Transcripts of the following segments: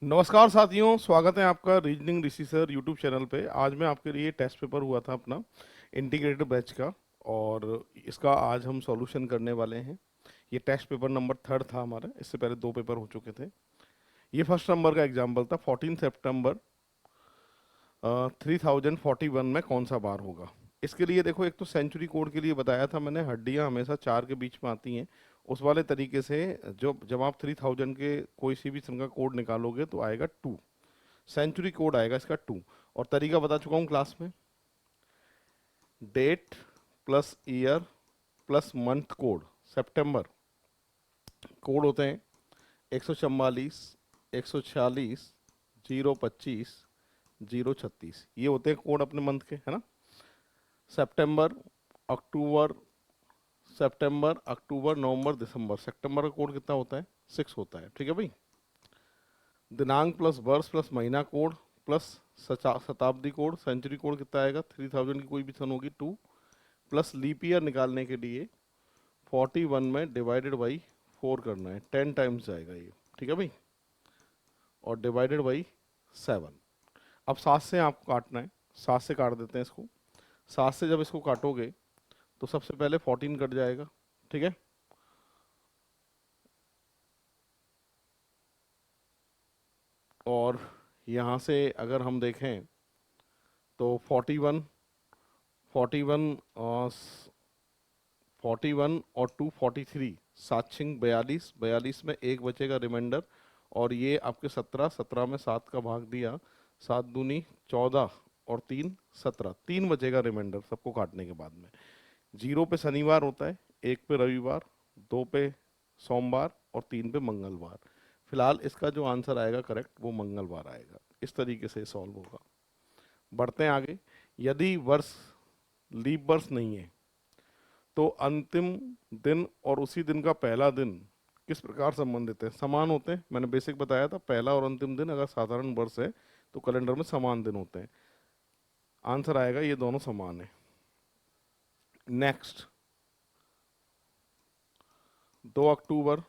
नमस्कार साथियों, स्वागत है आपका रीजनिंग ऋषि सर यूट्यूब चैनल पे। आज मैं आपके लिए टेस्ट पेपर हुआ था अपना इंटीग्रेटेड बैच का, और इसका आज हम सॉल्यूशन करने वाले हैं। ये टेस्ट पेपर नंबर थर्ड था हमारा, इससे पहले दो पेपर हो चुके थे। ये फर्स्ट नंबर का एग्जाम्पल था। 14 सितंबर 3041 में कौन सा बार होगा। इसके लिए देखो, एक तो सेंचुरी कोड के लिए बताया था मैंने, हड्डियां हमेशा चार के बीच में आती हैं। उस वाले तरीके से जो जब आप 3000 के कोई सी भी संख्या का कोड निकालोगे तो आएगा 2। सेंचुरी कोड आएगा इसका 2। और तरीका बता चुका हूँ क्लास में। Date plus year plus month code. सितंबर कोड होते हैं 144, 146, 025, 036। ये होते हैं कोड अपने मंथ के, है ना। सितंबर, अक्टूबर, सितंबर, अक्टूबर, नवंबर, दिसंबर। सितंबर का कोड कितना होता है? 6 होता है। ठीक है भाई। दिनांक प्लस वर्ष प्लस महीना कोड प्लस शताब्दी कोड, सेंचुरी कोड कितना आएगा? 3000 की कोई भी सन होगी 2, प्लस लीप ईयर निकालने के लिए 41 में डिवाइडेड बाई 4 करना है। 10 टाइम्स जाएगा ये। ठीक है भाई। और डिवाइडेड बाई 7। अब 7 से आपको काटना है। 7 से काट देते हैं इसको। 7 से जब इसको काटोगे तो सबसे पहले 14 कट जाएगा। ठीक है। और यहाँ से अगर हम देखें तो 41, 41 और 41 और 2 43, 7×42, 42 में एक बचेगा रिमाइंडर। और ये आपके 17, 17 में 7 का भाग दिया, 7 दूनी 14 और 3 17, 3 बचेगा रिमाइंडर सबको काटने के बाद में। 0 पे शनिवार होता है, 1 पे रविवार, 2 पे सोमवार और 3 पे मंगलवार। फिलहाल इसका जो आंसर आएगा करेक्ट वो मंगलवार आएगा। इस तरीके से सॉल्व होगा। बढ़ते हैं आगे। यदि वर्ष लीप वर्ष नहीं है तो अंतिम दिन और उसी दिन का पहला दिन किस प्रकार संबंधित है? समान होते हैं। मैंने बेसिक बताया था, पहला और अंतिम दिन अगर साधारण वर्ष है तो कैलेंडर में समान दिन होते हैं। आंसर आएगा ये दोनों समान है। नेक्स्ट, 2 अक्टूबर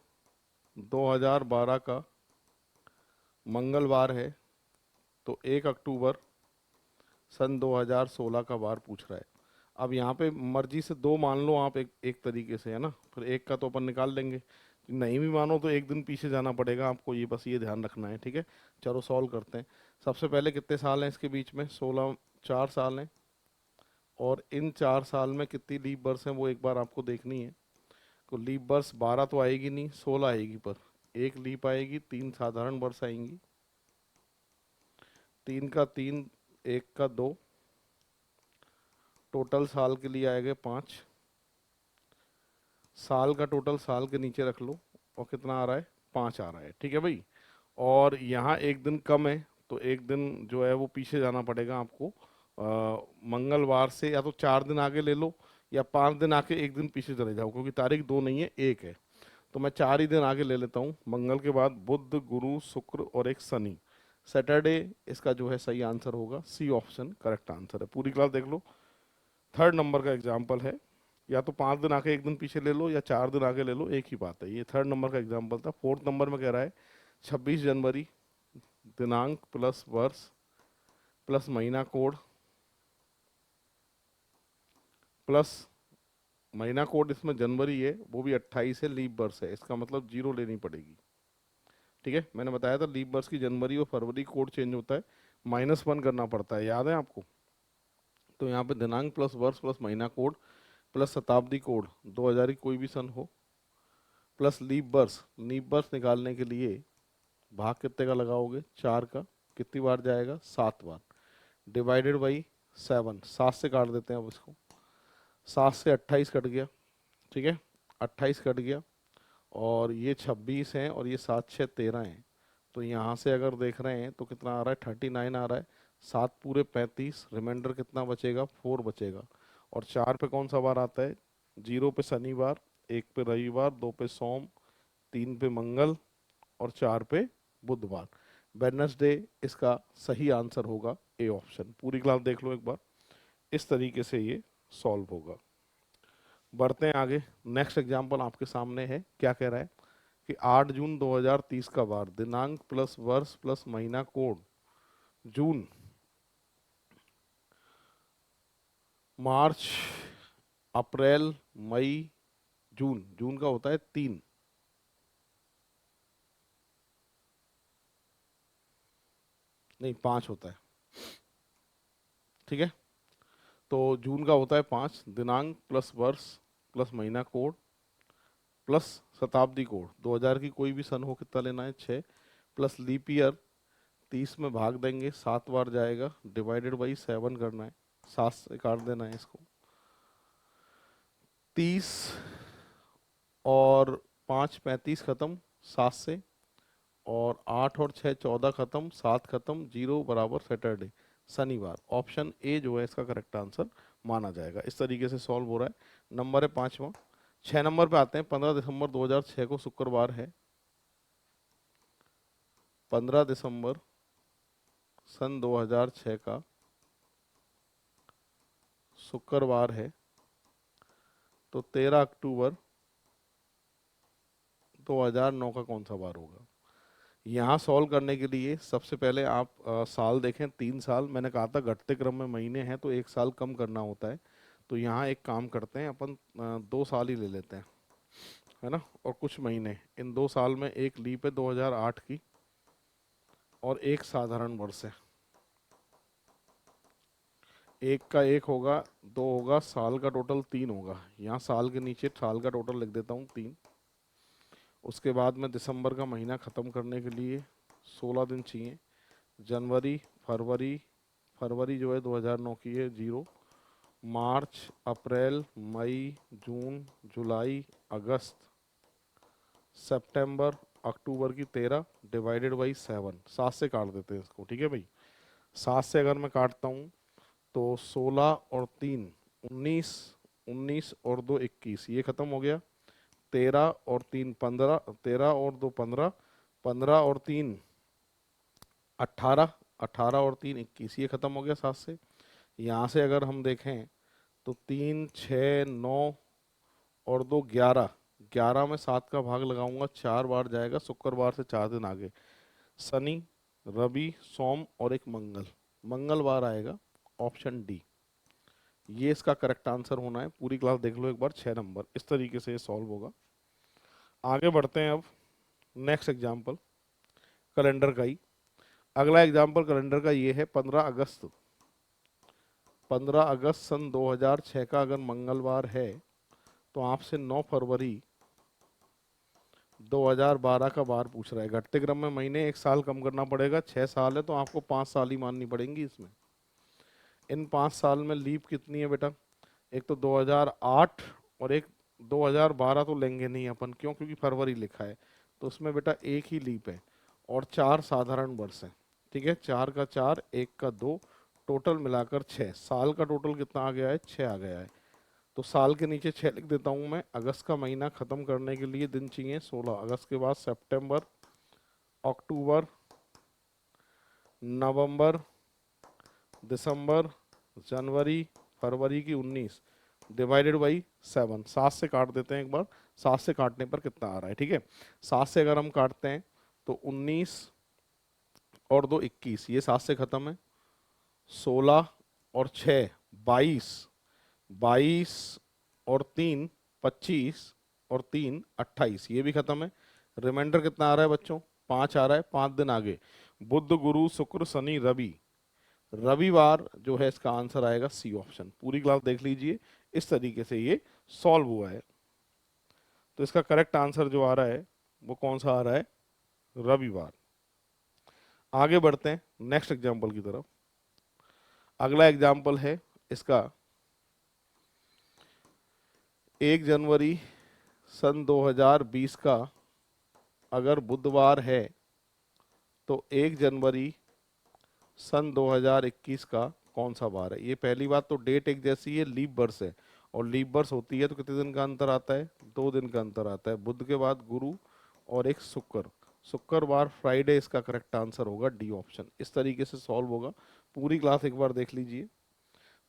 2012 का मंगलवार है, तो 1 अक्टूबर सन 2016 का वार पूछ रहा है। अब यहाँ पे मर्जी से दो मान लो आप, एक एक तरीके से, है ना। फिर एक का तो अपन निकाल लेंगे। नहीं भी मानो तो एक दिन पीछे जाना पड़ेगा आपको, ये बस ये ध्यान रखना है। ठीक है। चलो सॉल्व करते हैं। सबसे पहले कितने साल हैं इसके बीच में? 16, 4 साल हैं। और इन 4 साल में कितनी लीप बर्स हैं वो एक बार आपको देखनी है। तो लीप बर्स 12 तो आएगी नहीं, 16 आएगी। पर एक लीप आएगी, 3 साधारण बर्स आएंगी। 3 का 3, 1 का 2, टोटल साल के लिए आएगा 5। साल का टोटल साल के नीचे रख लो, और कितना आ रहा है? 5 आ रहा है। ठीक है भाई। और यहाँ एक दिन कम है, तो एक दिन जो है वो पीछे जाना पड़ेगा आपको। मंगलवार से या तो 4 दिन आगे ले लो, या 5 दिन आके एक दिन पीछे चले जाओ, क्योंकि तारीख 2 नहीं है, 1 है। तो मैं 4 ही दिन आगे ले लेता हूँ। मंगल के बाद बुध, गुरु, शुक्र और एक शनि, सैटरडे। इसका जो है सही आंसर होगा सी ऑप्शन करेक्ट आंसर है। पूरी क्लास देख लो। थर्ड नंबर का एग्जाम्पल है। या तो 5 दिन आके एक दिन पीछे ले लो, या 4 दिन आगे ले लो, एक ही बात है। ये थर्ड नंबर का एग्जाम्पल था। फोर्थ नंबर में कह रहा है 26 जनवरी, दिनांक प्लस वर्ष प्लस महीना कोड प्लस महीना कोड, इसमें जनवरी है, वो भी 28 है, लीप वर्ष है, इसका मतलब 0 लेनी पड़ेगी। ठीक है। मैंने बताया था लीप वर्ष की जनवरी और फरवरी कोड चेंज होता है, -1 करना पड़ता है, याद है आपको। तो यहाँ पे दिनांक प्लस वर्ष प्लस महीना कोड प्लस शताब्दी कोड, 2000 की कोई भी सन हो, प्लस लीप वर्ष। लीप वर्ष निकालने के लिए भाग कितने का लगाओगे? 4 का। कितनी बार जाएगा? 7 बार। Divided by 7। 7 से काट देते हैं अब इसको। 7 से 28 कट गया। ठीक है। 28 कट गया। और ये 26 हैं, और ये 7 6 13 हैं। तो यहाँ से अगर देख रहे हैं तो कितना आ रहा है? 39 आ रहा है। 7 पूरे 35, रिमाइंडर कितना बचेगा? 4 बचेगा। और 4 पे कौन सा बार आता है? 0 पे शनिवार, 1 पे रविवार, 2 पे सोम, 3 पे मंगल और 4 पे बुधवार। वेडनेसडे इसका सही आंसर होगा ए ऑप्शन। पूरी क्लास देख लो एक बार। इस तरीके से ये सॉल्व होगा। बढ़ते हैं आगे। नेक्स्ट एग्जाम्पल आपके सामने है। क्या कह रहा है? कि 8 जून 2030 का वार, दिनांक प्लस वर्ष प्लस महीना कोड, जून, मार्च, अप्रैल, मई, जून। जून का होता है 3, नहीं 5 होता है, ठीक है। तो जून का होता है 5, दिनांक प्लस वर्ष प्लस महीना कोड प्लस शताब्दी कोड, 2000 की कोई भी सन हो, कितना लेना है 6, प्लस लीप ईयर, 30 में भाग देंगे, 7 बार जाएगा, डिवाइडेड बाई 7 करना है, 7 से काट देना है इसको। 30 और 5 35 खत्म 7 से, और 8 और 6 14 खत्म, 7 खत्म, 0 बराबर सैटरडे, शनिवार। ऑप्शन ए जो है इसका करेक्ट आंसर माना जाएगा। इस तरीके से सॉल्व हो रहा है। नंबर है 5वां। 6 नंबर पे आते हैं। 15 दिसंबर 2006 को शुक्रवार है। 15 दिसंबर सन 2006 का शुक्रवार है, तो 13 अक्टूबर 2009 का कौन सा वार होगा? यहाँ सॉल्व करने के लिए सबसे पहले आप साल देखें। 3 साल मैंने कहा था घटते क्रम में महीने हैं तो 1 साल कम करना होता है। तो यहाँ एक काम करते हैं अपन, 2 साल ही ले लेते हैं, है ना, और कुछ महीने। इन 2 साल में एक लीप है 2008 की और एक साधारण वर्ष है। एक का एक होगा, दो होगा, साल का टोटल 3 होगा। यहाँ साल के नीचे साल का टोटल लिख देता हूँ 3। उसके बाद में दिसंबर का महीना ख़त्म करने के लिए 16 दिन चाहिए। जनवरी, फरवरी, फरवरी जो है 2009 की है 0, मार्च, अप्रैल, मई, जून, जुलाई, अगस्त, सितंबर, अक्टूबर की 13, डिवाइडेड बाई 7, 7 से काट देते हैं इसको, ठीक है भाई। 7 से अगर मैं काटता हूँ तो 16 और 3 19, 19 और 2 21, ये ख़त्म हो गया। 13 और 3 15, 13 और 2 15, 15 और 3 18, 18 और 3 21, ये ख़त्म हो गया 7 से। यहाँ से अगर हम देखें तो 3 6 9 और 2 11, 11 में 7 का भाग लगाऊंगा, 4 बार जाएगा, शुक्रवार से 4 दिन आगे, शनि, रवि, सोम और एक मंगल, मंगलवार आएगा। ऑप्शन डी, ये इसका करेक्ट आंसर होना है। पूरी क्लास देख लो एक बार। 6 नंबर इस तरीके से ये सॉल्व होगा। आगे बढ़ते हैं अब नेक्स्ट एग्जाम्पल, कैलेंडर का ही। अगला एग्जाम्पल कैलेंडर का ये है 15 अगस्त। 15 अगस्त सन 2006 का अगर मंगलवार है तो आपसे 9 फरवरी 2012 का बार पूछ रहा है। घटते क्रम में महीने 1 साल कम करना पड़ेगा। 6 साल है तो आपको 5 साल ही माननी पड़ेंगी इसमें। इन 5 साल में लीप कितनी है बेटा? एक तो 2008 और एक 2012 तो लेंगे नहीं अपन, क्यों? क्योंकि फरवरी लिखा है, तो उसमें बेटा एक ही लीप है और 4 साधारण वर्ष है, ठीक है। 4 का 4, 1 का 2, टोटल मिलाकर 6। साल का टोटल कितना आ गया है? 6 आ गया है। तो साल के नीचे 6 लिख देता हूँ मैं। अगस्त का महीना ख़त्म करने के लिए दिन चाहिए 16। अगस्त के बाद सितंबर, अक्टूबर, नवंबर, दिसंबर, जनवरी, फरवरी की 19, डिवाइडेड बाई 7, 7 से काट देते हैं एक बार। 7 से काटने पर कितना आ रहा है, ठीक है। 7 से अगर हम काटते हैं तो 19 और 2 21, ये 7 से ख़त्म है। 16 और 6 22, 22 और 3 25 और 3 28, ये भी ख़त्म है। रिमाइंडर कितना आ रहा है बच्चों? 5 आ रहा है। 5 दिन आगे बुध, गुरु, शुक्र, शनि, रवि, रविवार जो है इसका आंसर आएगा सी ऑप्शन। पूरी क्लास देख लीजिए। इस तरीके से ये सॉल्व हुआ है। तो इसका करेक्ट आंसर जो आ रहा है वो कौन सा आ रहा है? रविवार। आगे बढ़ते हैं नेक्स्ट एग्जाम्पल की तरफ। अगला एग्जाम्पल है इसका 1 जनवरी सन 2020 का अगर बुधवार है तो 1 जनवरी सन 2021 का कौन सा वार है? ये पहली बात तो डेट एक जैसी है, लीप वर्ष है, और लीप वर्ष होती है तो कितने दिन का अंतर आता है? 2 दिन का अंतर आता है। बुध के बाद गुरु और एक शुक्र, शुक्रवार, फ्राइडे इसका करेक्ट आंसर होगा डी ऑप्शन। इस तरीके से सॉल्व होगा। पूरी क्लास एक बार देख लीजिए।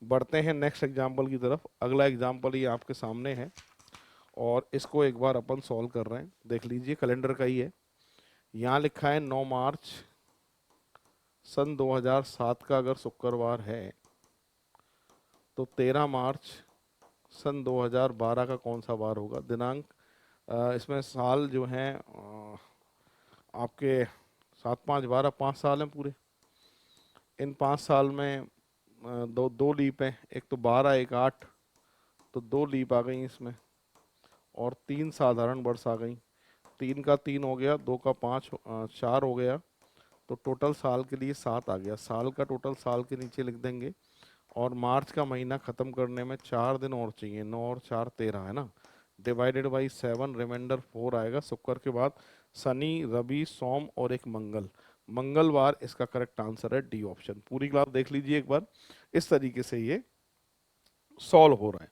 बढ़ते हैं नेक्स्ट एग्जाम्पल की तरफ। अगला एग्जाम्पल ये आपके सामने है और इसको एक बार अपन सॉल्व कर रहे हैं, देख लीजिए कैलेंडर का ही है। यहाँ लिखा है 9 मार्च सन 2007 का अगर शुक्रवार है तो 13 मार्च सन 2012 का कौन सा वार होगा। दिनांक इसमें साल जो है आपके 7 5 12 5 साल हैं पूरे। इन 5 साल में दो दो लीप हैं, एक तो 12 एक 8, तो 2 लीप आ गई इसमें, और 3 साधारण वर्ष आ गई। 3 का 3 हो गया, 2 का 5 4 हो गया, तो टोटल साल के लिए 7 आ गया। साल का टोटल साल के नीचे लिख देंगे। और मार्च का महीना खत्म करने में 4 दिन और चाहिए, 9 और 4 13 है ना, डिवाइडेड बाई 7, रिमाइंडर 4 आएगा। शुक्र के बाद शनि, रवि, सोम और एक मंगल, मंगलवार इसका करेक्ट आंसर है डी ऑप्शन। पूरी क्लास देख लीजिए एक बार, इस तरीके से ये सॉल्व हो रहा है।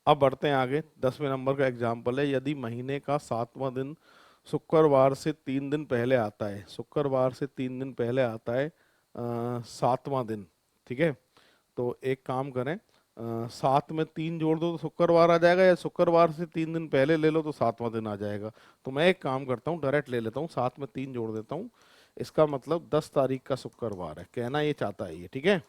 अब बढ़ते हैं आगे। 10वें नंबर का एग्जाम्पल है, यदि महीने का 7वां दिन शुक्रवार से 3 दिन पहले आता है, शुक्रवार से 3 दिन पहले आता है 7वां दिन, ठीक है, तो एक काम करें, 7 में 3 जोड़ दो तो शुक्रवार आ जाएगा, या शुक्रवार से 3 दिन पहले ले लो तो 7वां दिन आ जाएगा। तो मैं एक काम करता हूँ, डायरेक्ट ले लेता हूँ, 7 में 3 जोड़ देता हूँ। इसका मतलब 10 तारीख का शुक्रवार है, कहना ये चाहता है ये, ठीक है।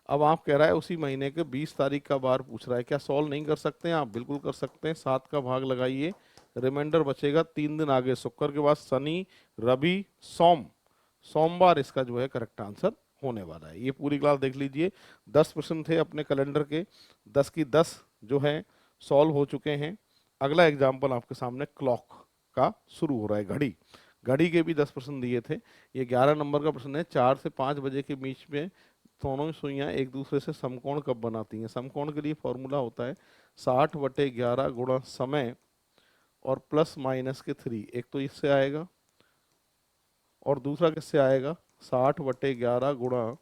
अब आप कह रहा है उसी महीने के 20 तारीख का बार पूछ रहा है, क्या सॉल्व नहीं कर सकते हैं आप? बिल्कुल कर सकते हैं। 7 का भाग लगाइए, रिमाइंडर बचेगा 3 दिन आगे, शुक्र के बाद शनि, रवि, सोम, सोमवार इसका जो है करेक्ट आंसर होने वाला है। ये पूरी क्लास देख लीजिए। 10 प्रश्न थे अपने कैलेंडर के, 10 की 10 जो है सॉल्व हो चुके हैं। अगला एग्जाम्पल आपके सामने क्लॉक का शुरू हो रहा है, घड़ी। घड़ी के भी 10 प्रश्न दिए थे। ये 11 नंबर का प्रश्न है, 4 से 5 बजे के बीच में दोनों ही सुइयां एक दूसरे से समकोण कब बनाती हैं। समकोण के लिए फॉर्मूला होता है 60/11 गुणा समय और प्लस माइनस के 3। एक तो इससे आएगा और दूसरा किससे आएगा, 60/11 गुणा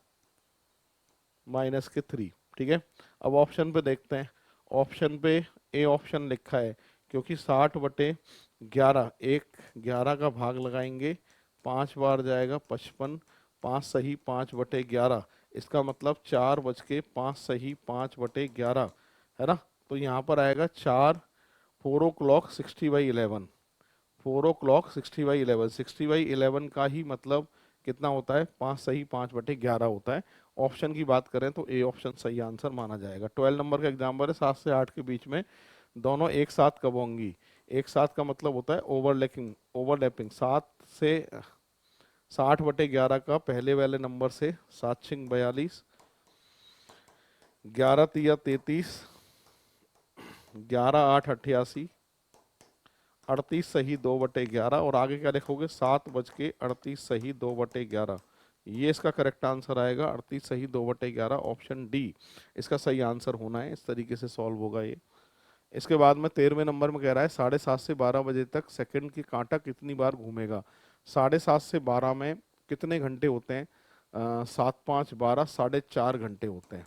माइनस के 3, ठीक है। अब ऑप्शन पे देखते हैं। ऑप्शन पे ए ऑप्शन लिखा है, क्योंकि 60/11, एक 11 का भाग लगाएंगे, 5 बार जाएगा 55, 5 सही 5/11, इसका मतलब 4 बज के 5 सही 5/11 है ना। तो यहाँ पर आएगा 4, 4 o'clock 60/11, 4 o'clock 60/11, 60/11 का ही मतलब कितना होता है, 5 सही 5/11 होता है। ऑप्शन की बात करें तो ए ऑप्शन सही आंसर माना जाएगा। 12 नंबर का एग्जाम्पल है, 7 से 8 के बीच में दोनों एक साथ कब होंगी। एक साथ का मतलब होता है ओवरलैपिंग, ओवरलैपिंग। 60/11 का पहले वाले नंबर से 7×42, 11×3 = 33, 11×8 = 88, 38 सही 2/11, और आगे क्या लिखोगे, 7 बज के 38 सही 2/11। ये इसका करेक्ट आंसर आएगा, 38 सही 2/11, ऑप्शन डी इसका सही आंसर होना है। इस तरीके से सॉल्व होगा ये। इसके बाद में 13वें नंबर में कह रहा है 7:30 से 12 बजे तक सेकंड की कांटा कितनी बार घूमेगा। 7:30 से 12 में कितने घंटे होते हैं, 7×5 = 12, 4.5 घंटे होते हैं।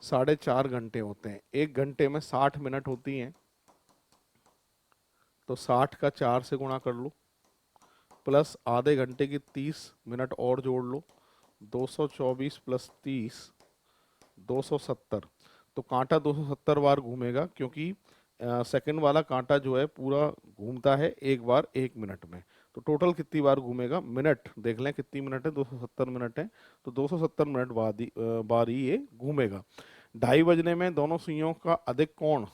4.5 घंटे होते हैं। 1 घंटे में 60 मिनट होती हैं, तो 60 का 4 से गुणा कर लो, प्लस आधे घंटे की 30 मिनट और जोड़ लो, 224 + 30 270। तो कांटा 270 बार घूमेगा, क्योंकि सेकंड वाला कांटा जो है पूरा घूमता है एक बार 1 मिनट में। तो टोटल कितनी बार घूमेगा, मिनट देख लें कितनी मिनट है, 270 मिनट है, तो 270 मिनट बार ही ये घूमेगा। 2:30 बजने में दोनों सुइयों का अधिक कोण,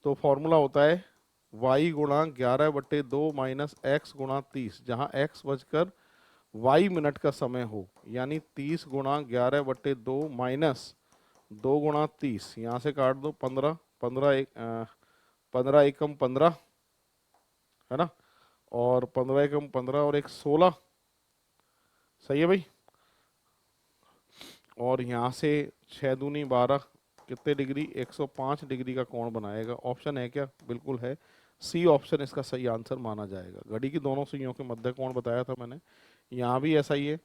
तो फॉर्मूला होता है y गुणा 11/2 माइनस x गुणा 30, जहाँ x बजकर y मिनट का समय हो, यानी 30 गुणा 11/2 माइनस 2 गुणा 30, यहाँ से काट दो 15, 15 एकम 15 है ना, और 15 एकम 15 और एक 16, सही है भाई। और यहाँ से 6 दूनी 12, कितने डिग्री, 105 डिग्री का कोण बनाएगा। ऑप्शन है क्या, बिल्कुल है, सी ऑप्शन इसका सही आंसर माना जाएगा। घड़ी की दोनों सुइयों के मध्य कोण बताया था मैंने, यहाँ भी ऐसा ही है,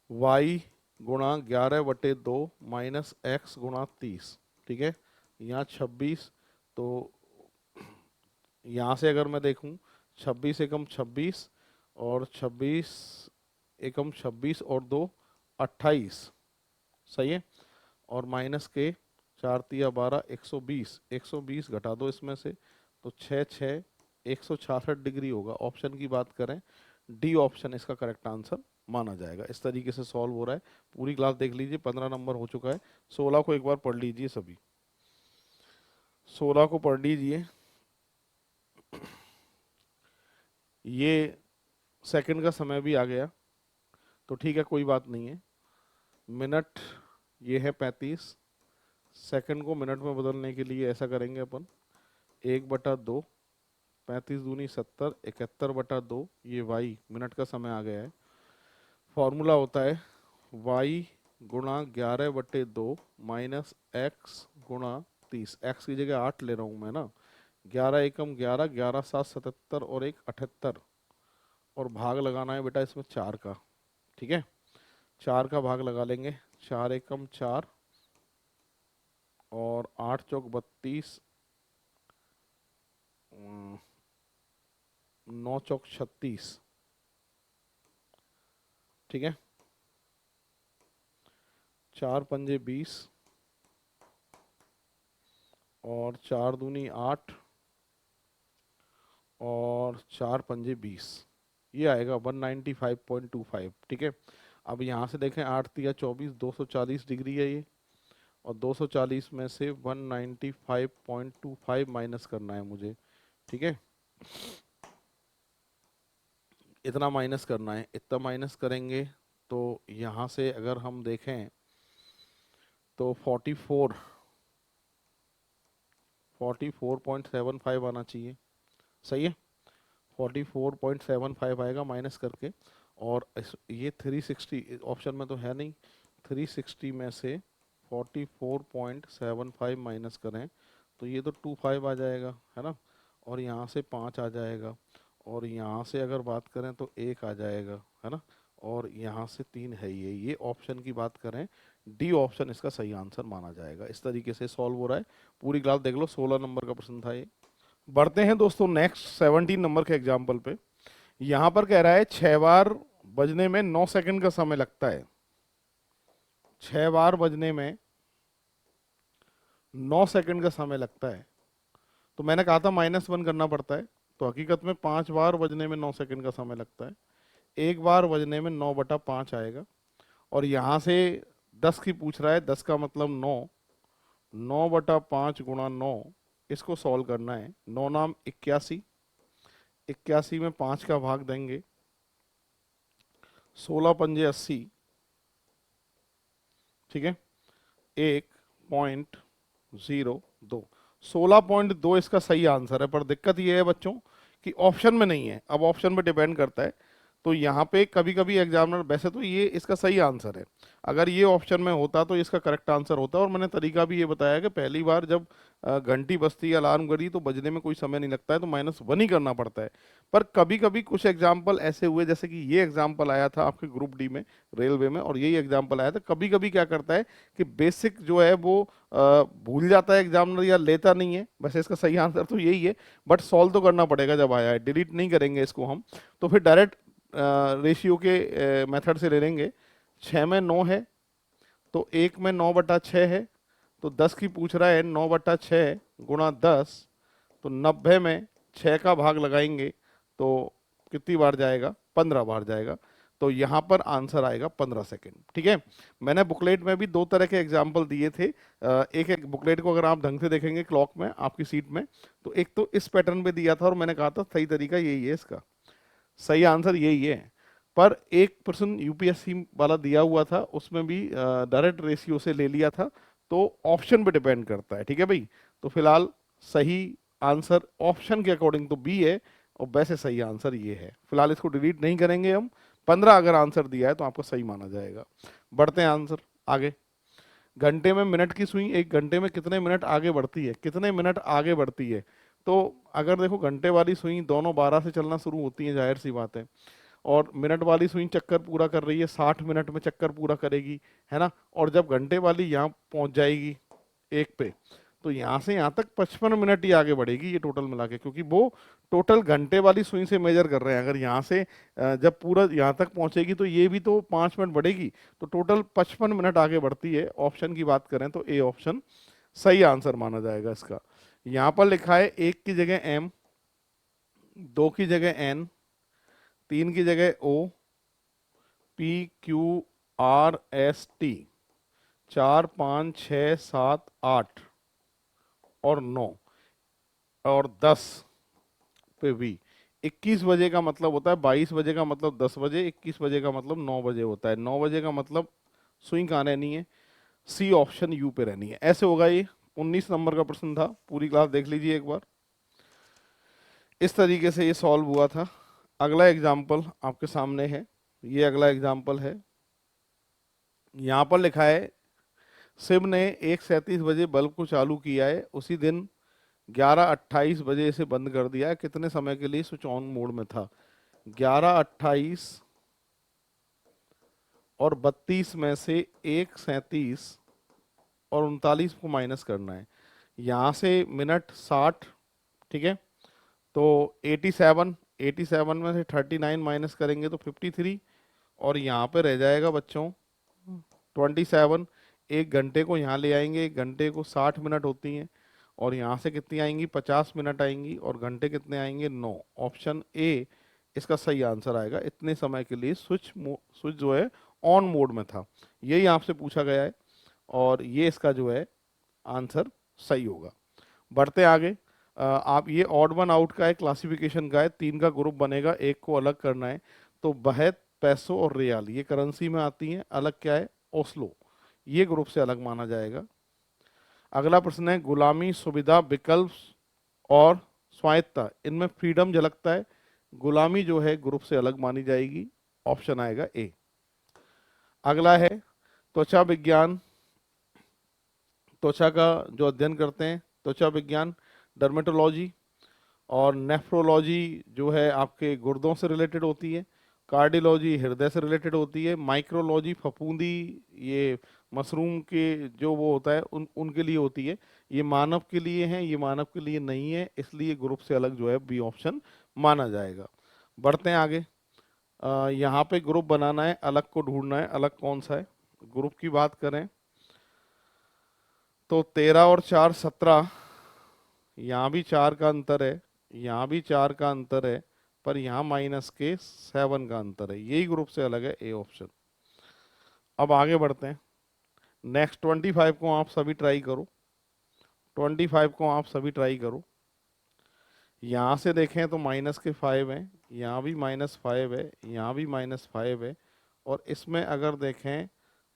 y गुणा 11/2 माइनस x गुणा 30, ठीक है। यहाँ 26, तो यहाँ से अगर मैं देखूँ 26 एकम 26 और 26 एकम 26 और 2 28, सही है, और माइनस के 4 तिया 12, 120, 120 घटा दो इसमें से तो 6 6 166 डिग्री होगा। ऑप्शन की बात करें, डी ऑप्शन इसका करेक्ट आंसर माना जाएगा। इस तरीके से सॉल्व हो रहा है। पूरी क्लास देख लीजिए, 15 नंबर हो चुका है। 16 को एक बार पढ़ लीजिए सभी, 16 को पढ़ लीजिए। ये सेकंड का समय भी आ गया तो ठीक है, कोई बात नहीं है। मिनट ये है 35, सेकंड को मिनट में बदलने के लिए ऐसा करेंगे अपन, 1/2, 35 दूनी 70, 71/2, ये वाई मिनट का समय आ गया है। फॉर्मूला होता है वाई गुणा 11/2 माइनस एक्स गुणा 30। एक्स की जगह 8 ले रहा हूँ मैं ना, 11 एकम 11, 11 7 77 और 1 78, और भाग लगाना है बेटा इसमें 4 का। ठीक है, 4 का भाग लगा लेंगे, 4 एकम 4 और 8 चौक 32, 9 चौक 36। ठीक है, 4 पंजे 20 और 4 दूनी 8 और 4 पंजे 20, ये आएगा 195.25। ठीक है, अब यहाँ से देखें 8 तिया 24, 240 डिग्री है ये, और 240 में से 195.25 माइनस करना है मुझे। ठीक है, इतना माइनस करना है। इतना माइनस करेंगे तो यहाँ से अगर हम देखें तो 44.75 आना चाहिए। सही है, 44.75 आएगा माइनस करके। और ये 360 ऑप्शन में तो है नहीं, 360 में से 44.75 माइनस करें तो ये तो 25 आ जाएगा, है ना। और यहाँ से 5 आ जाएगा, और यहाँ से अगर बात करें तो 1 आ जाएगा, है ना। और यहाँ से 3 है, ये ऑप्शन की बात करें, डी ऑप्शन इसका सही आंसर माना जाएगा। इस तरीके से सॉल्व हो रहा है। पूरी क्लास देख लो, 16 नंबर का प्रश्न था ये। बढ़ते हैं दोस्तों नेक्स्ट 17 नंबर के एग्जाम्पल पे। यहां पर कह रहा है 6 बार बजने में 9 सेकंड का समय लगता है। 6 बार बजने में 9 सेकंड का समय लगता है। तो मैंने कहा था -1 करना पड़ता है, तो हकीकत में 5 बार बजने में 9 सेकंड का समय लगता है। एक बार बजने में 9/5 आएगा। और यहां से 10 की पूछ रहा है, 10 का मतलब 9, 9/5 गुणा 9, इसको सॉल्व करना है। 9 नाम 81, 81 में 5 का भाग देंगे, 16 पंजे 80। ठीक है, 1.02, 16.2 इसका सही आंसर है। पर दिक्कत ये है बच्चों कि ऑप्शन में नहीं है। अब ऑप्शन पे डिपेंड करता है, तो यहाँ पे कभी कभी एग्जामिनर, वैसे तो ये इसका सही आंसर है, अगर ये ऑप्शन में होता तो इसका करेक्ट आंसर होता। और मैंने तरीका भी ये बताया कि पहली बार जब घंटी बजती है, अलार्म गड़ी, तो बजने में कोई समय नहीं लगता है, तो -1 ही करना पड़ता है। पर कभी कभी कुछ एग्जाम्पल ऐसे हुए, जैसे कि ये एग्जाम्पल आया था आपके ग्रुप डी में रेलवे में, और यही एग्जाम्पल आया था। कभी कभी क्या करता है कि बेसिक जो है वो भूल जाता है एग्जामिनर, या लेता नहीं है। वैसे इसका सही आंसर तो यही है, बट सॉल्व तो करना पड़ेगा जब आया है, डिलीट नहीं करेंगे इसको हम। तो फिर डायरेक्ट रेशियो के मेथड से ले लेंगे। 6 में 9 है तो 1 में 9/6 है, तो 10 की पूछ रहा है, 9/6 गुणा 10, तो 90 में 6 का भाग लगाएंगे तो कितनी बार जाएगा, 15 बार जाएगा। तो यहाँ पर आंसर आएगा 15 सेकेंड। ठीक है, मैंने बुकलेट में भी 2 तरह के एग्जाम्पल दिए थे। एक एक बुकलेट को अगर आप ढंग से देखेंगे क्लॉक में आपकी सीट में, तो एक तो इस पैटर्न पे दिया था, और मैंने कहा था सही तरीका यही है, इसका सही आंसर यही है। पर एक प्रश्न यूपीएससी वाला दिया हुआ था, उसमें भी डायरेक्ट रेशियो से ले लिया था। तो ऑप्शन पे डिपेंड करता है। ठीक है भाई, तो फिलहाल सही आंसर ऑप्शन के अकॉर्डिंग तो बी है, और वैसे सही आंसर ये है। फिलहाल इसको डिलीट नहीं करेंगे हम। 15 अगर आंसर दिया है तो आपको सही माना जाएगा। बढ़ते हैं आंसर आगे। घंटे में मिनट की सुई 1 घंटे में कितने मिनट आगे बढ़ती है, कितने मिनट आगे बढ़ती है। तो अगर देखो, घंटे वाली सुई दोनों 12 से चलना शुरू होती है, जाहिर सी बात है। और मिनट वाली सुई चक्कर पूरा कर रही है, 60 मिनट में चक्कर पूरा करेगी, है ना। और जब घंटे वाली यहाँ पहुंच जाएगी 1 पे, तो यहाँ से यहाँ तक 55 मिनट ही आगे बढ़ेगी ये टोटल मिला के, क्योंकि वो टोटल घंटे वाली सुई से मेजर कर रहे हैं। अगर यहाँ से जब पूरा यहाँ तक पहुंचेगी तो ये भी तो 5 मिनट बढ़ेगी, तो टोटल 55 मिनट आगे बढ़ती है। ऑप्शन की बात करें तो ए ऑप्शन सही आंसर माना जाएगा इसका। यहाँ पर लिखा है 1 की जगह m, 2 की जगह n, 3 की जगह o, p q r s t, 4 5 6 7 8 और 9 और 10 पे v। 21 बजे का मतलब होता है 22 बजे का मतलब 10 बजे, 21 बजे का मतलब 9 बजे होता है। 9 बजे का मतलब सुई कहाँ रहनी है, सी ऑप्शन यू पे रहनी है। ऐसे होगा ये। 19 नंबर का प्रश्न था, पूरी क्लास देख लीजिए एक बार। इस तरीके से ये सॉल्व हुआ था। अगला एग्जाम्पल आपके सामने है, ये अगला एग्जाम्पल है। यहाँ पर लिखा है शिव ने 1:37 बजे बल्ब को चालू किया है, उसी दिन 11:28 बजे इसे बंद कर दिया है, कितने समय के लिए स्विच ऑन मोड में था। 11:28 और 32 में से 1:37 और 39 को माइनस करना है। यहाँ से मिनट 60, ठीक है, तो 87 में से 39 माइनस करेंगे तो 53, और यहाँ पे रह जाएगा बच्चों 27। 1 घंटे को यहाँ ले आएंगे, 1 घंटे को 60 मिनट होती हैं, और यहाँ से कितनी आएंगी 50 मिनट आएंगी, और घंटे कितने आएंगे 9। ऑप्शन ए इसका सही आंसर आएगा। इतने समय के लिए स्विच जो है ऑन मोड में था, यही आपसे पूछा गया है, और ये इसका जो है आंसर सही होगा। बढ़ते आगे। आप ये ऑड वन आउट का है, क्लासिफिकेशन का है, 3 का ग्रुप बनेगा, एक को अलग करना है। तो बहत, पैसो और रियाल ये करेंसी में आती हैं, अलग क्या है ओस्लो, ये ग्रुप से अलग माना जाएगा। अगला प्रश्न है गुलामी, सुविधा, विकल्प और स्वायत्तता, इनमें फ्रीडम झलकता है। गुलामी जो है ग्रुप से अलग मानी जाएगी, ऑप्शन आएगा ए। अगला है त्वचा विज्ञान, त्वचा का जो अध्ययन करते हैं, त्वचा विज्ञान, डर्मेटोलॉजी, और नेफ्रोलॉजी जो है आपके गुर्दों से रिलेटेड होती है। कार्डियोलॉजी हृदय से रिलेटेड होती है। माइक्रोलॉजी फफूंदी, ये मशरूम के जो वो होता है उनके लिए होती है। ये मानव के लिए है, ये मानव के लिए नहीं है, इसलिए ग्रुप से अलग जो है बी ऑप्शन माना जाएगा। बढ़ते हैं आगे। यहाँ पे ग्रुप बनाना है, अलग को ढूंढना है, अलग कौन सा है। ग्रुप की बात करें तो 13 और 4 17, यहाँ भी 4 का अंतर है, यहाँ भी 4 का अंतर है, पर यहाँ माइनस के 7 का अंतर है, यही ग्रुप से अलग है, ए ऑप्शन। अब आगे बढ़ते हैं। नेक्स्ट 25 को आप सभी ट्राई करो, 25 को आप सभी ट्राई करो। यहाँ से देखें तो माइनस के 5 हैं, यहाँ भी -5 है, यहाँ भी -5 है, और इसमें अगर देखें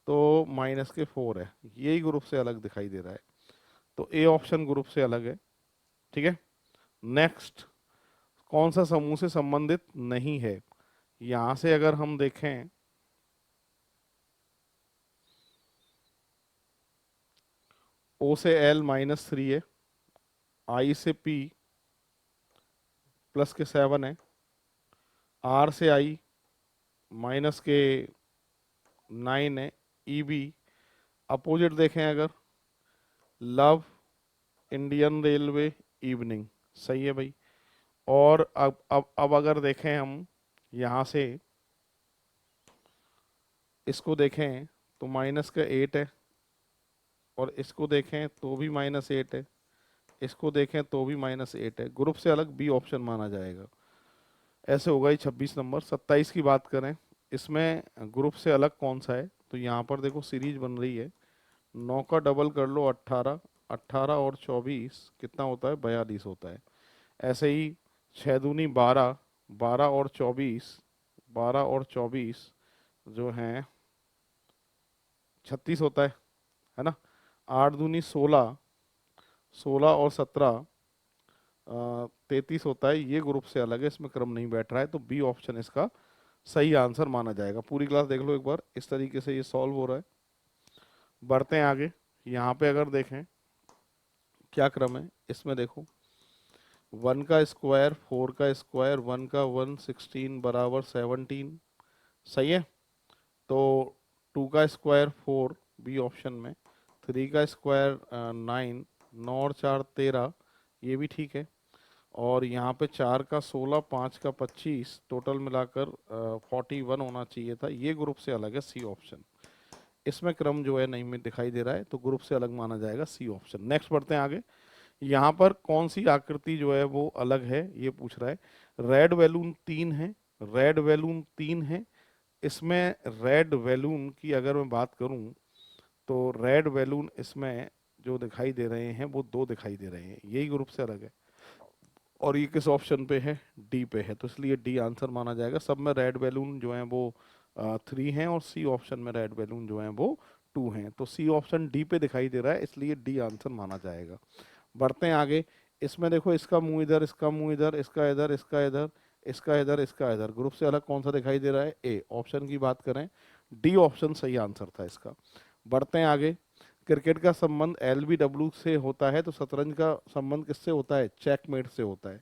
तो माइनस के 4 है, यही ग्रुप से अलग दिखाई दे रहा है, तो ए ऑप्शन ग्रुप से अलग है। ठीक है। नेक्स्ट, कौन सा समूह से संबंधित नहीं है। यहां से अगर हम देखें O से L -3 है, I से P प्लस के 7 है, R से I माइनस के 9 है, EB। अपोजिट देखें अगर, लव, इंडियन रेलवे, इवनिंग, सही है भाई। और अब अगर देखें हम यहाँ से इसको देखें तो माइनस का 8 है, और इसको देखें तो भी -8 है, इसको देखें तो भी -8 है, ग्रुप से अलग बी ऑप्शन माना जाएगा। ऐसे होगा ही 26 नंबर। 27 की बात करें, इसमें ग्रुप से अलग कौन सा है, तो यहाँ पर देखो सीरीज बन रही है, 9 का डबल कर लो 18, 18 और 24 कितना होता है 42 होता है। ऐसे ही 6 दूनी 12, 12 और 24, 12 और 24 जो हैं 36 होता है ना। 8 दूनी 16, 16 और 17 33 होता है, ये ग्रुप से अलग है, इसमें क्रम नहीं बैठ रहा है, तो बी ऑप्शन इसका सही आंसर माना जाएगा। पूरी क्लास देख लो एक बार, इस तरीके से ये सॉल्व हो रहा है। बढ़ते हैं आगे। यहाँ पे अगर देखें क्या क्रम है, इसमें देखो 1 का स्क्वायर, 4 का स्क्वायर, 1 का 1, 16 बराबर 17, सही है। तो 2 का स्क्वायर 4 बी ऑप्शन में, 3 का स्क्वायर 9, 9 और 4 13, ये भी ठीक है। और यहाँ पे 4 का 16, 5 का 25, टोटल मिलाकर 41 होना चाहिए था, ये ग्रुप से अलग है, सी ऑप्शन। इसमें क्रम जो है नहीं में दिखाई दे रहा है, तो ग्रुप से अलग माना जाएगा सी ऑप्शन। नेक्स्ट बढ़ते हैं आगे। यहाँ पर कौन सी आकृति जो है वो अलग है ये पूछ रहा है। रेड बैलून 3 है, रेड बैलून 3 है। इसमें रेड बैलून की अगर मैं बात करूं तो रेड बैलून इसमें जो दिखाई दे रहे हैं वो 2 दिखाई दे रहे हैं, यही ग्रुप से अलग है। और ये किस ऑप्शन पे है, डी पे है, तो इसलिए डी आंसर माना जाएगा। सब में रेड बैलून जो है वो 3 हैं और सी ऑप्शन में रेड बैलून जो है वो 2 हैं, तो सी ऑप्शन डी पे दिखाई दे रहा है, इसलिए डी आंसर माना जाएगा। बढ़ते हैं आगे। इसमें देखो इसका मुंह इधर, इसका मुंह इधर, इसका इधर, इसका इधर, इसका इधर, इसका इधर, ग्रुप से अलग कौन सा दिखाई दे रहा है, ए ऑप्शन की बात करें, डी ऑप्शन सही आंसर था इसका। बढ़ते हैं आगे। क्रिकेट का संबंध एलबीडब्ल्यू से होता है, तो शतरंज का संबंध किससे होता है, चेकमेट से होता है।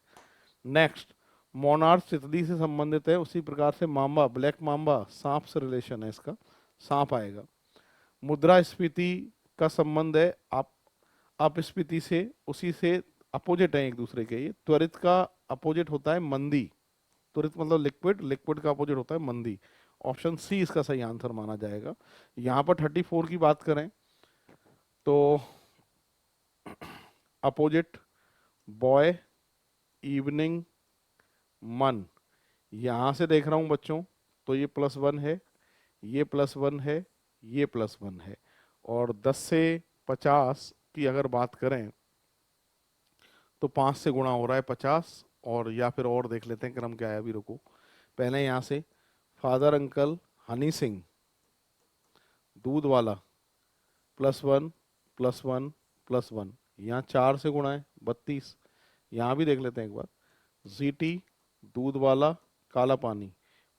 नेक्स्ट, मोनार्च तितली से संबंधित है, उसी प्रकार से मांबा, ब्लैक मांबा सांप से रिलेशन है इसका, सांप आएगा। मुद्रास्फीति का संबंध है आप अपस्फीति से, उसी से अपोजिट है एक दूसरे के। ये त्वरित का अपोजिट होता है मंदी, त्वरित मतलब लिक्विड, लिक्विड का अपोजिट होता है मंदी। ऑप्शन सी इसका सही आंसर माना जाएगा। यहाँ पर 34 की बात करें तो अपोजिट, बॉय, इवनिंग, मन, यहाँ से देख रहा हूँ बच्चों तो ये +1 है, ये +1 है, ये +1 है। और 10 से 50 की अगर बात करें तो 5 से गुणा हो रहा है 50, और या फिर और देख लेते हैं क्रम क्या है, अभी रुको। पहले यहाँ से फादर अंकल हनी सिंह, दूध वाला, +1 +1 +1, यहाँ 4 से गुणा है 32। यहाँ भी देख लेते हैं एक बार, जीटी, दूध वाला, काला पानी,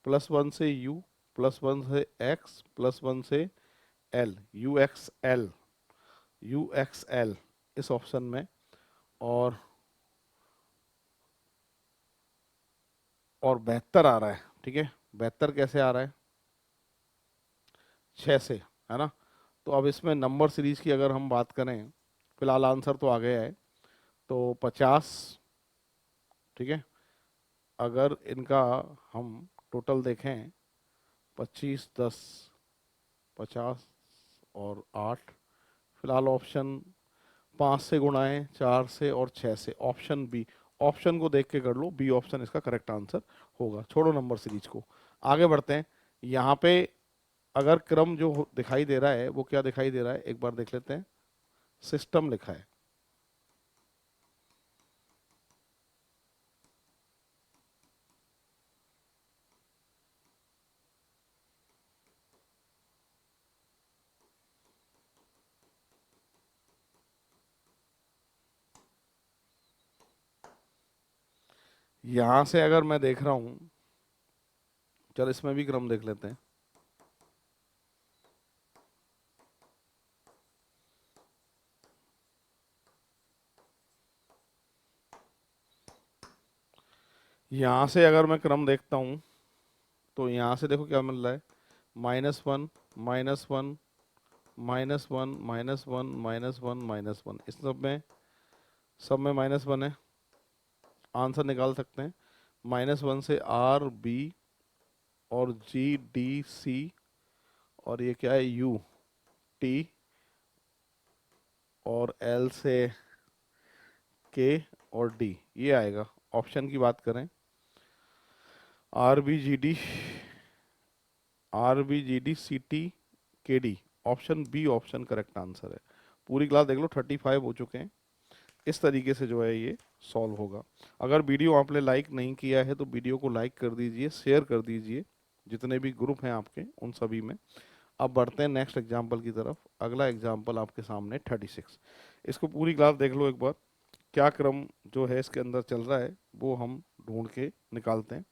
+1 से यू, +1 से एक्स, +1 से एल, UXL, UXL इस ऑप्शन में। और 72 आ रहा है, ठीक है। 72 कैसे आ रहा है, 6 से, है ना। तो अब इसमें नंबर सीरीज की अगर हम बात करें, फिलहाल आंसर तो आ गया है, तो 50, ठीक है। अगर इनका हम टोटल देखें, 25, 10, 50 और 8, फिलहाल ऑप्शन 5 से गुणाएं, 4 से और 6 से, ऑप्शन बी। ऑप्शन को देख के कर लो, बी ऑप्शन इसका करेक्ट आंसर होगा। छोड़ो नंबर सीरीज को, आगे बढ़ते हैं। यहाँ पे अगर क्रम जो दिखाई दे रहा है वो क्या दिखाई दे रहा है, एक बार देख लेते हैं। सिस्टम लिखा है, यहां से अगर मैं देख रहा हूं, चल इसमें भी क्रम देख लेते हैं। यहां से अगर मैं क्रम देखता हूं तो यहां से देखो क्या मिल रहा है, -1 -1 -1 -1 -1 -1, इस सब में -1 है। आंसर निकाल सकते हैं, -1 से RB और GDC, और ये क्या है, UT, और L से K और D, ये आएगा। ऑप्शन की बात करें, RBGD CT KD, option B option correct answer है। पूरी क्लास देख लो, 35 हो चुके हैं। इस तरीके से जो है ये सॉल्व होगा। अगर वीडियो आपने लाइक नहीं किया है तो वीडियो को लाइक कर दीजिए, शेयर कर दीजिए जितने भी ग्रुप हैं आपके उन सभी में। अब बढ़ते हैं नेक्स्ट एग्जाम्पल की तरफ। अगला एग्जाम्पल आपके सामने 36। इसको पूरी क्लास देख लो एक बार, क्या क्रम जो है इसके अंदर चल रहा है वो हम ढूंढ के निकालते हैं।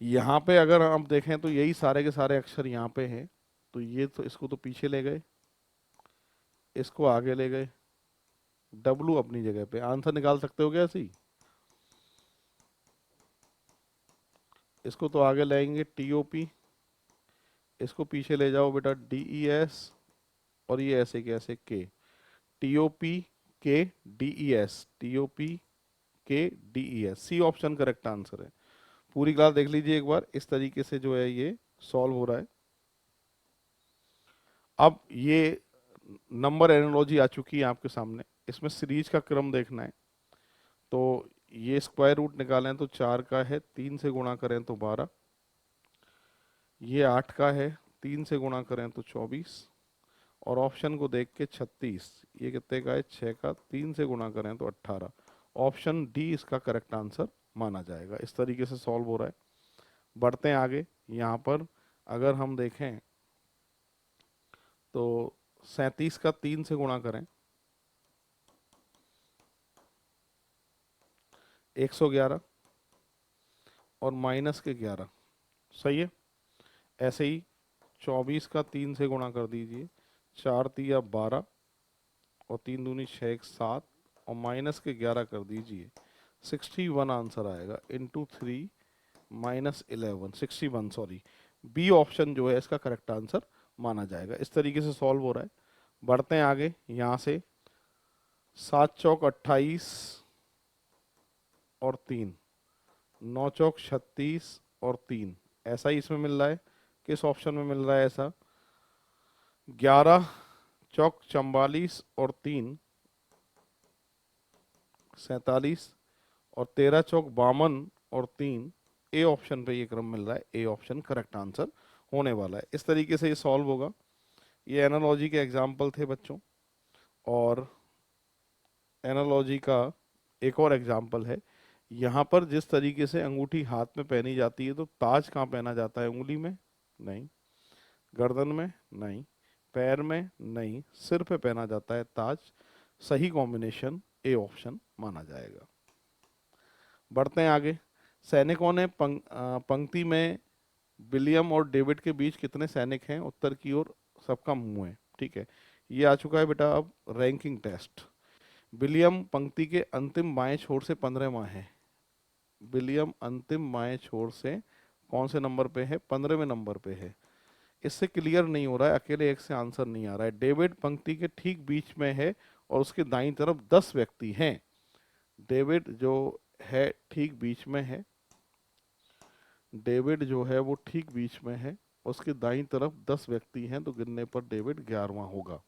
यहाँ पे अगर हम देखें तो यही सारे के सारे अक्षर यहाँ पे हैं, तो ये तो इसको तो पीछे ले गए, इसको आगे ले गए, W अपनी जगह पे। आंसर निकाल सकते हो क्या ऐसे ही, इसको तो आगे लाएंगे TOP, इसको पीछे ले जाओ बेटा DES, और ये ऐसे के ऐसे के, TOPKDES, TOPKDES, C option correct answer है। पूरी क्लास देख लीजिए एक बार, इस तरीके से जो है ये सॉल्व हो रहा है। अब ये नंबर एनालॉजी आ चुकी है आपके सामने, इसमें सीरीज का क्रम देखना है। तो ये स्क्वायर रूट निकालें तो 4 का है, 3 से गुणा करें तो 12, ये 8 का है, 3 से गुणा करें तो 24, और ऑप्शन को देख के 36, ये कितने का है, 6 का, 3 से गुणा करें तो 18। ऑप्शन डी इसका करेक्ट आंसर माना जाएगा। इस तरीके से सॉल्व हो रहा है। बढ़ते हैं आगे। यहाँ पर अगर हम देखें तो 37 का 3 से गुणा करें 111 और माइनस के 11, सही है। ऐसे ही 24 का 3 से गुणा कर दीजिए, 4 तिया 12 और 3 दूनी 6 एक 7 और माइनस के 11 कर दीजिए, 61 आंसर आएगा। Into 3 minus 11, 61, sorry, B option जो है इसका करेक्ट आंसर माना जाएगा। इस तरीके से सॉल्व हो रहा है। बढ़ते हैं आगे। यहाँ से 7 चौक 28 और 3, 9 चौक 36 और 3, ऐसा ही इसमें मिल रहा है। किस ऑप्शन में मिल रहा है ऐसा? 11 चौक 44 और 3, 47 और 13 चौक 52 और 3, ए ऑप्शन पे ये क्रम मिल रहा है। ए ऑप्शन करेक्ट आंसर होने वाला है। इस तरीके से ये सॉल्व होगा। ये एनालॉजी के एग्जाम्पल थे बच्चों, और एनालॉजी का एक और एग्जाम्पल है। यहाँ पर जिस तरीके से अंगूठी हाथ में पहनी जाती है, तो ताज कहाँ पहना जाता है? उंगली में नहीं, गर्दन में नहीं, पैर में नहीं, सिर पे पहना जाता है ताज। सही कॉम्बिनेशन ए ऑप्शन माना जाएगा। बढ़ते हैं आगे। सैनिकों ने पंक्ति में विलियम और डेविड के बीच कितने सैनिक हैं? उत्तर की ओर सबका मुंह है, ठीक है। ये आ चुका है बेटा अब रैंकिंग टेस्ट। विलियम पंक्ति के अंतिम बाएं छोर से 15वां है। विलियम अंतिम बाएं छोर से कौन से नंबर पे है? 15वें नंबर पे है। इससे क्लियर नहीं हो रहा है, अकेले एक से आंसर नहीं आ रहा है। डेविड पंक्ति के ठीक बीच में है और उसके दाईं तरफ 10 व्यक्ति हैं। डेविड जो है ठीक बीच में है, डेविड जो है वो ठीक बीच में है, उसके दाईं तरफ 10 व्यक्ति हैं, तो गिनने पर डेविड 11वां होगा,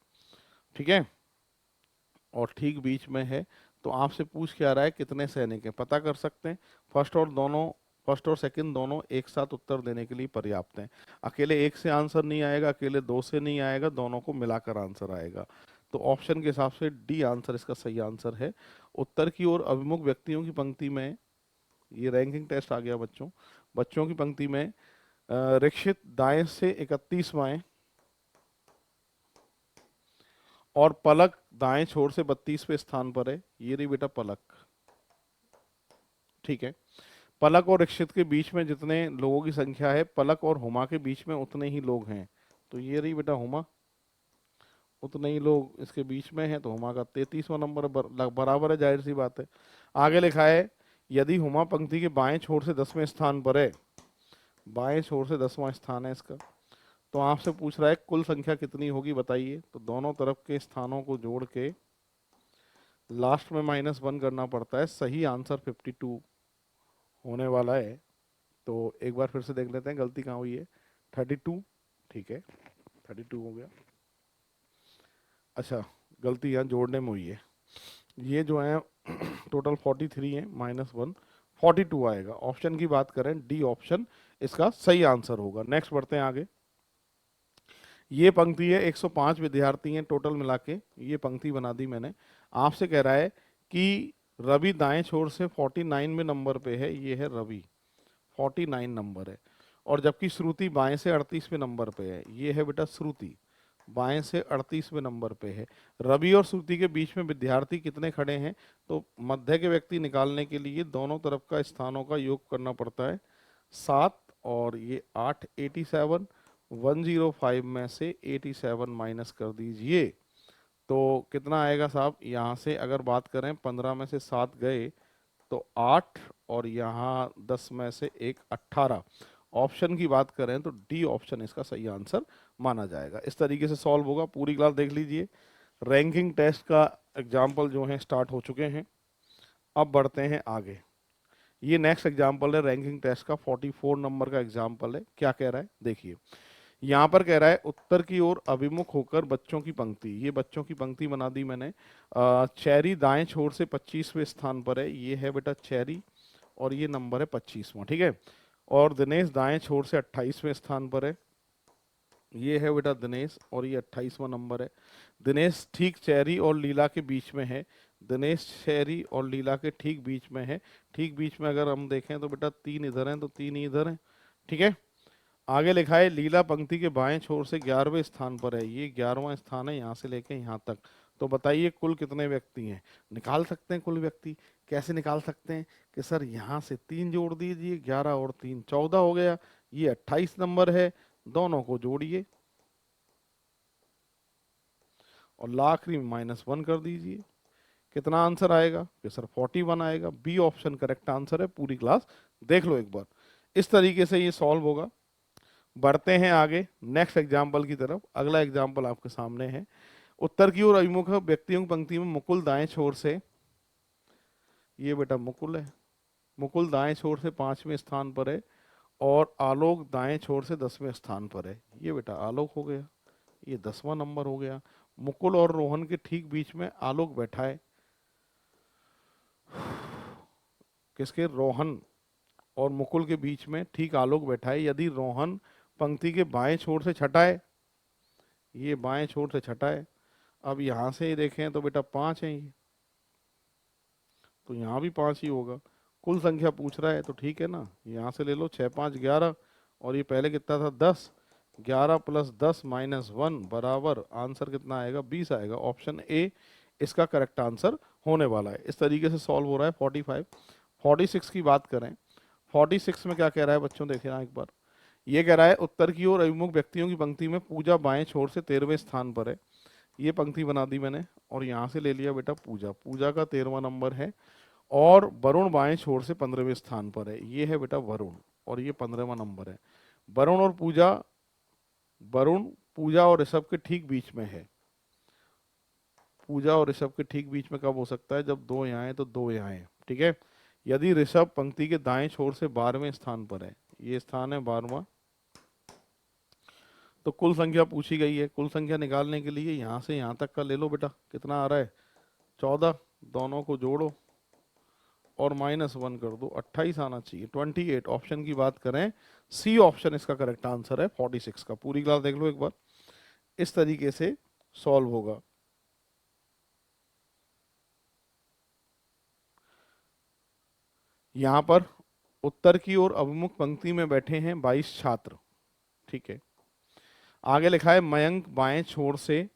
ठीक है। और ठीक बीच में है, तो आपसे पूछ क्या रहा है कितने सैनिक हैं, पता कर सकते हैं। फर्स्ट और सेकंड दोनों एक साथ उत्तर देने के लिए पर्याप्त हैं। अकेले एक से आंसर नहीं आएगा, अकेले दो से नहीं आएगा, दोनों को मिलाकर आंसर आएगा। तो ऑप्शन के हिसाब से डी आंसर इसका सही आंसर है। उत्तर की ओर अभिमुख व्यक्तियों की पंक्ति में, ये रैंकिंग टेस्ट आ गया बच्चों, बच्चों की पंक्ति में रिक्षित दाएं से 31वां और पलक दाएं छोर से 32वें स्थान पर है। ये रही बेटा पलक, ठीक है। पलक और रिक्षित के बीच में जितने लोगों की संख्या है, पलक और हुमा के बीच में उतने ही लोग हैं। तो ये रही बेटा हुमा, उतने ही लोग इसके बीच में हैं, तो हुमा का 33वां नंबर बराबर है, जाहिर सी बात है। आगे लिखा है यदि हुमा पंक्ति के बाएं छोर से 10वें स्थान पर है, बाएं छोर से 10वां स्थान है इसका, तो आपसे पूछ रहा है कुल संख्या कितनी होगी बताइए। तो दोनों तरफ के स्थानों को जोड़ के लास्ट में -1 करना पड़ता है। सही आंसर 52 होने वाला है। तो एक बार फिर से देख लेते हैं गलती कहाँ हुई है। 32, ठीक है, 32 हो गया। अच्छा, गलती यहाँ जोड़ने में हुई है। ये जो है टोटल 43 है, -1 42 आएगा। ऑप्शन की बात करें, डी ऑप्शन इसका सही आंसर होगा। नेक्स्ट बढ़ते हैं आगे। ये पंक्ति है, 105 विद्यार्थी हैं टोटल मिला के, ये पंक्ति बना दी मैंने। आपसे कह रहा है कि रवि दाएं छोर से 49वें नंबर पे है, ये है रवि, 49 नंबर है। और जबकि श्रुति बाएं से 38वें नंबर पे है, ये है बेटा श्रुति, बाएं से 38वें नंबर पे है। रवि और श्रुति के बीच में विद्यार्थी कितने खड़े हैं? तो मध्य के व्यक्ति निकालने के लिए दोनों तरफ का स्थानों का योग करना पड़ता है 7 और ये 8, 87। 105 में से 87 माइनस कर दीजिए, तो कितना आएगा साहब? यहाँ से अगर बात करें 15 में से 7 गए तो 8 और यहाँ 10 में से 1 18, ऑप्शन की बात करें तो डी ऑप्शन इसका सही आंसर माना जाएगा। इस तरीके से सॉल्व होगा। पूरी क्लास देख लीजिए। रैंकिंग टेस्ट का एग्जाम्पल जो है स्टार्ट हो चुके हैं। अब बढ़ते हैं आगे। ये नेक्स्ट एग्जाम्पल है रैंकिंग टेस्ट का, 44 नंबर का एग्जाम्पल है। क्या कह रहा है देखिए, यहाँ पर कह रहा है उत्तर की ओर अभिमुख होकर बच्चों की पंक्ति, ये बच्चों की पंक्ति बना दी मैंने। चेरी दाएं छोर से 25वें स्थान पर है, ये है बेटा चेरी, और ये नंबर है 25वां, ठीक है। और दिनेश दाएं छोर से 28वें स्थान पर है, ये है बेटा दिनेश, और ये 28वां नंबर है। दिनेश ठीक चेरी और लीला के बीच में है, दिनेश चेरी और लीला के ठीक बीच में है। ठीक बीच में अगर हम देखें तो बेटा 3 इधर हैं तो 3 ही इधर हैं, ठीक है। आगे लिखा है लीला पंक्ति के बाएं छोर से 11वें स्थान पर है, ये 11वां स्थान है यहाँ से लेके यहाँ तक। तो बताइए कुल कितने व्यक्ति हैं। निकाल सकते हैं कुल व्यक्ति। कैसे निकाल सकते हैं कि सर यहाँ से 3 जोड़ दीजिए, 11 और 3 14 हो गया, ये 28 नंबर है, दोनों को जोड़िए और आखिरी में -1 कर दीजिए। कितना आंसर आएगा कि सर 41 आएगा। बी ऑप्शन करेक्ट आंसर है। पूरी क्लास देख लो एक बार। इस तरीके से ये सॉल्व होगा। बढ़ते हैं आगे नेक्स्ट एग्जाम्पल की तरफ। अगला एग्जाम्पल आपके सामने है। उत्तर की ओर अभिमुख व्यक्तियों की पंक्ति में मुकुल दाएं छोर से, ये बेटा मुकुल है, मुकुल दाएं छोर से 5वें स्थान पर है, और आलोक दाएं छोर से 10वें स्थान पर है, ये बेटा आलोक हो गया, ये 10वां नंबर हो गया। मुकुल और रोहन के ठीक बीच में आलोक बैठा है। किसके? रोहन और मुकुल के बीच में ठीक आलोक बैठा है। यदि रोहन पंक्ति के बाएं छोर से छठा है, ये बाएं छोर से छठा है, अब यहां से ही देखें तो बेटा 5 है ये, तो यहाँ भी 5 ही होगा। कुल संख्या पूछ रहा है तो ठीक है ना, यहाँ से ले लो 6 5 11, और ये पहले कितना था 10, 11 + 10 - 1 बराबर आंसर कितना आएगा? 20 आएगा। ऑप्शन ए इसका करेक्ट आंसर होने वाला है। इस तरीके से सॉल्व हो रहा है 45। 46 की बात करें, 46 में क्या कह रहा है बच्चों, देखें ना एक बार। ये कह रहा है उत्तर की ओर अभिमुख व्यक्तियों की पंक्ति में पूजा बाएं छोर से 13वें स्थान पर है, ये पंक्ति बना दी मैंने, और यहाँ से ले लिया बेटा पूजा, पूजा का 13वां नंबर है, और वरुण बाएं छोर से 15वें स्थान पर है, ये है बेटा वरुण, और ये 15वां नंबर है। वरुण और पूजा, वरुण पूजा और ऋषभ के ठीक बीच में है। पूजा और ऋषभ के ठीक बीच में कब हो सकता है? जब 2 यहाँ है तो 2 यहाँ है, ठीक है। यदि ऋषभ पंक्ति के दाएं छोर से 12वें स्थान पर है, ये स्थान है 12वां, तो कुल संख्या पूछी गई है। कुल संख्या निकालने के लिए यहाँ से यहाँ तक का ले लो बेटा, कितना आ रहा है? 14, दोनों को जोड़ो और -1 कर दो, 28 आना चाहिए, 28। ऑप्शन की बात करें, सी ऑप्शन इसका करेक्ट आंसर है 46 का। पूरी क्लास देख लो एक बार। इस तरीके से सॉल्व होगा। यहाँ पर उत्तर की ओर अभिमुख पंक्ति में बैठे हैं 22 छात्र, ठीक है। आगे लिखा है मयंक बाएं छोर से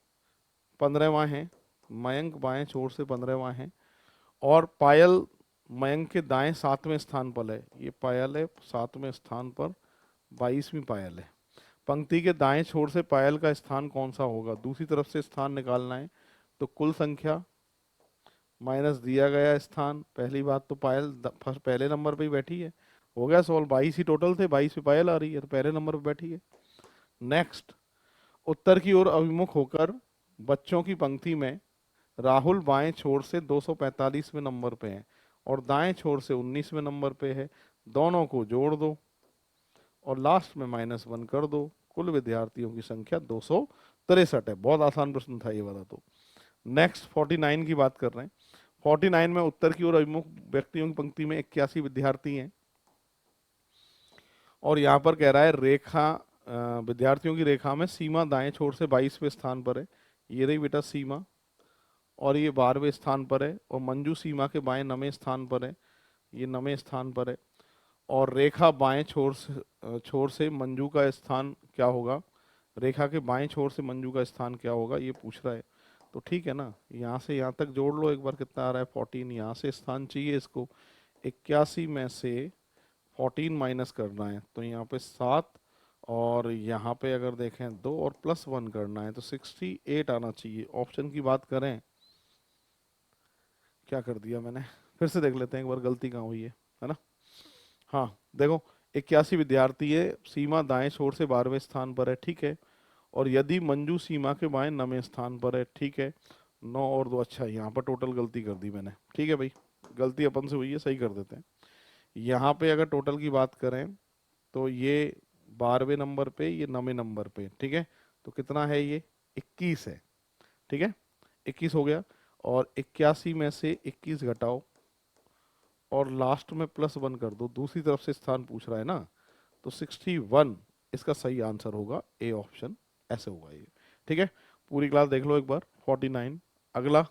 15वां है, मयंक बाएं छोर से 15वां है, और पायल मयंक के दाएं 7वें स्थान पर है, ये पायल है 7वें स्थान पर, 22वीं पायल है। पंक्ति के दाएं छोर से पायल का स्थान कौन सा होगा? दूसरी तरफ से स्थान निकालना है, तो कुल संख्या माइनस दिया गया स्थान। पहली बात तो पायल फर्स्ट पहले नंबर पे ही बैठी है, हो गया सॉल्व। 22 ही टोटल थे, 22 पे पायल आ रही है तो पहले नंबर पे बैठी है। नेक्स्ट, उत्तर की ओर अभिमुख होकर बच्चों की पंक्ति में राहुल बाएं छोर से 245वें नंबर पे है, और दाएं छोर से 19वें नंबर पे है, दोनों को जोड़ दो और लास्ट में -1 कर दो। कुल विद्यार्थियों की संख्या 263 है। बहुत आसान प्रश्न था ये वाला। तो नेक्स्ट 49 की बात कर रहे हैं। 49 में उत्तर की ओर अभिमुख व्यक्तियों की पंक्ति में 81 विद्यार्थी हैं, और यहाँ पर कह रहा है रेखा विद्यार्थियों की रेखा में सीमा दाएं छोर से 22वें स्थान पर है, ये रही बेटा सीमा, और ये 12वें स्थान पर है, और मंजू सीमा के बाएं 9वें स्थान पर है, ये 9वें स्थान पर है, और रेखा बाएं छोर से मंजू का स्थान क्या होगा? रेखा के बाएं छोर से मंजू का स्थान क्या होगा ये पूछ रहा है। तो ठीक है ना, यहाँ से यहाँ तक जोड़ लो एक बार, कितना आ रहा है? 14। यहाँ से स्थान चाहिए इसको, 81 में से 14 माइनस करना है, तो यहाँ पे 7, और यहाँ पे अगर देखें 2 और +1 करना है तो 68 आना चाहिए। ऑप्शन की बात करें, क्या कर दिया मैंने, फिर से देख लेते हैं एक बार गलती कहाँ हुई है ना। हाँ देखो, 81 विद्यार्थी है, सीमा दाएं छोर से 12वें स्थान पर है, ठीक है। और यदि मंजू सीमा के बाएं 9वें स्थान पर है, ठीक है। 9 और 2, अच्छा यहाँ पर टोटल गलती कर दी मैंने, ठीक है भाई, गलती अपन से हुई है, सही कर देते हैं। यहाँ पे अगर टोटल की बात करें तो ये 12वें नंबर पे, ये 9वें नंबर पे, ठीक है। तो कितना है ये, 21 है, ठीक है, 21 हो गया। और 81 में से 21 घटाओ और लास्ट में +1 कर दो, दूसरी तरफ से स्थान पूछ रहा है ना, तो 61 इसका सही आंसर होगा, ए ऑप्शन, ऐसे होगा ये, ठीक है। पूरी क्लास देख लो एक बार। 49 अगला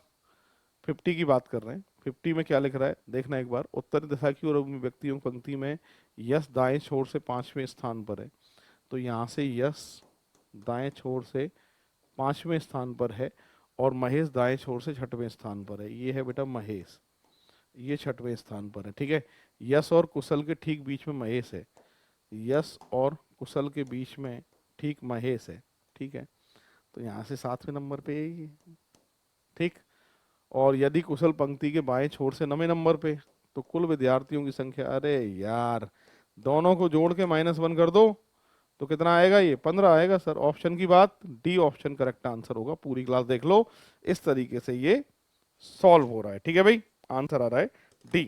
50 की बात कर रहे हैं। 50 में क्या लिख रहा है देखना एक बार। उत्तर दिशा की ओर अभिमुख व्यक्तियों की पंक्ति में यश दाएं छोर से 5वें स्थान पर है, तो यहाँ से यश दाएं छोर से 5वें स्थान पर है और महेश दाएं छोर से 6वें स्थान पर है। ये है बेटा महेश, ये 6वें स्थान पर है, ठीक है। यश और कुशल के ठीक बीच में महेश है, यश और कुशल के बीच में ठीक महेश है, ठीक है। तो यहाँ से 7वें नंबर पे यही है, ठीक। और यदि कुशल पंक्ति के बाएं छोर से 9वें नंबर पे, तो कुल विद्यार्थियों की संख्या, अरे यार दोनों को जोड़ के -1 कर दो तो कितना आएगा, ये 15 आएगा सर। ऑप्शन की बात, डी ऑप्शन करेक्ट आंसर होगा। पूरी क्लास देख लो, इस तरीके से ये सॉल्व हो रहा है, ठीक है भाई। आंसर आ रहा है डी।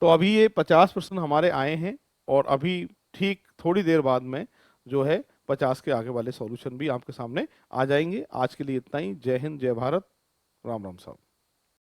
तो अभी ये 50 प्रश्न हमारे आए हैं और अभी ठीक थोड़ी देर बाद में जो है 50 के आगे वाले सॉल्यूशन भी आपके सामने आ जाएंगे। आज के लिए इतना ही। जय हिंद, जय भारत, राम राम साहब।